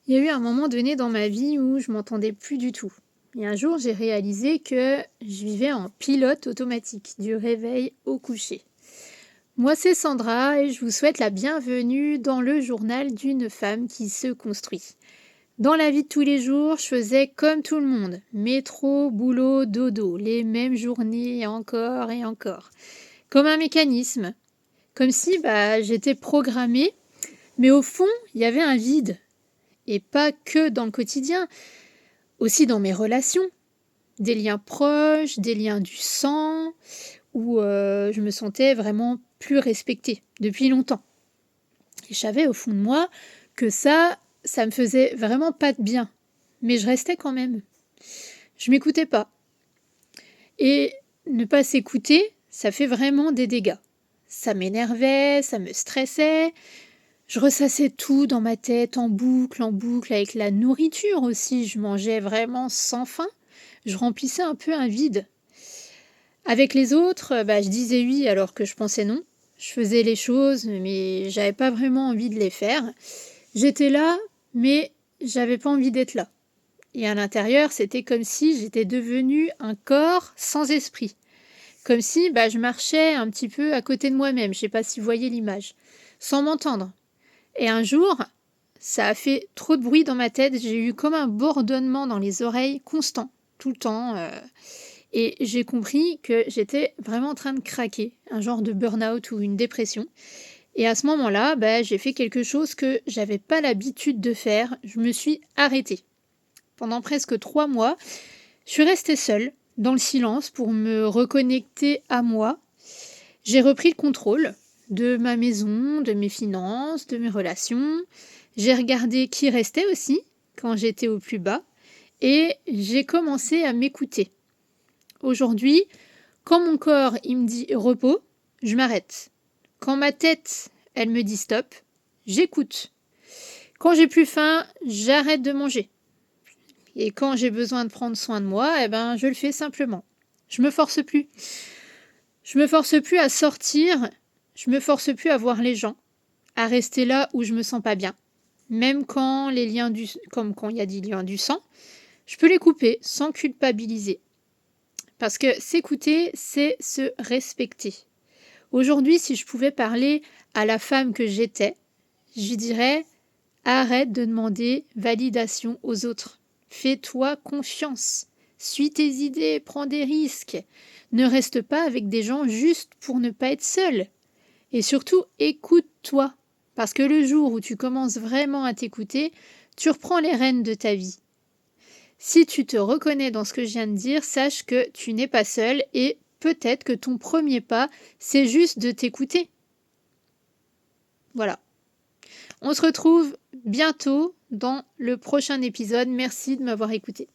Il y a eu un moment donné dans ma vie où je m'entendais plus du tout. Et un jour, j'ai réalisé que je vivais en pilote automatique, du réveil au coucher. Moi, c'est Sandra et je vous souhaite la bienvenue dans le journal d'une femme qui se construit. Dans la vie de tous les jours, je faisais comme tout le monde. Métro, boulot, dodo, les mêmes journées encore et encore. Comme un mécanisme. Comme si j'étais programmée, mais au fond, il y avait un vide. Et pas que dans le quotidien, aussi dans mes relations. Des liens proches, des liens du sang, où je me sentais vraiment plus respectée depuis longtemps. Et je savais au fond de moi que ça me faisait vraiment pas de bien. Mais je restais quand même. Je m'écoutais pas. Et ne pas s'écouter, ça fait vraiment des dégâts. Ça m'énervait, ça me stressait. Je ressassais tout dans ma tête, en boucle, avec la nourriture aussi. Je mangeais vraiment sans faim. Je remplissais un peu un vide. Avec les autres, je disais oui alors que je pensais non. Je faisais les choses, mais j'avais pas vraiment envie de les faire. J'étais là, mais j'avais pas envie d'être là. Et à l'intérieur, c'était comme si j'étais devenue un corps sans esprit. Comme si je marchais un petit peu à côté de moi-même. Je sais pas si vous voyez l'image. Sans m'entendre. Et un jour, ça a fait trop de bruit dans ma tête. J'ai eu comme un bourdonnement dans les oreilles constant, tout le temps. Et j'ai compris que j'étais vraiment en train de craquer, un genre de burn-out ou une dépression. Et à ce moment-là, j'ai fait quelque chose que j'avais pas l'habitude de faire. Je me suis arrêtée. Pendant presque 3 mois, je suis restée seule, dans le silence, pour me reconnecter à moi. J'ai repris le contrôle de ma maison, de mes finances, de mes relations. J'ai regardé qui restait aussi, quand j'étais au plus bas. Et j'ai commencé à m'écouter. Aujourd'hui, quand mon corps il me dit repos, je m'arrête. Quand ma tête elle me dit stop, j'écoute. Quand j'ai plus faim, j'arrête de manger. Et quand j'ai besoin de prendre soin de moi, je le fais simplement. Je me force plus. Je me force plus à sortir. Je me force plus à voir les gens, à rester là où je me sens pas bien. Même quand comme quand il y a des liens du sang, je peux les couper sans culpabiliser. Parce que s'écouter, c'est se respecter. Aujourd'hui, si je pouvais parler à la femme que j'étais, je lui dirais « Arrête de demander validation aux autres. Fais-toi confiance. Suis tes idées, prends des risques. Ne reste pas avec des gens juste pour ne pas être seul. Et surtout, écoute-toi. Parce que le jour où tu commences vraiment à t'écouter, tu reprends les rênes de ta vie. Si tu te reconnais dans ce que je viens de dire, sache que tu n'es pas seul et peut-être que ton premier pas, c'est juste de t'écouter. Voilà. On se retrouve bientôt dans le prochain épisode. Merci de m'avoir écouté.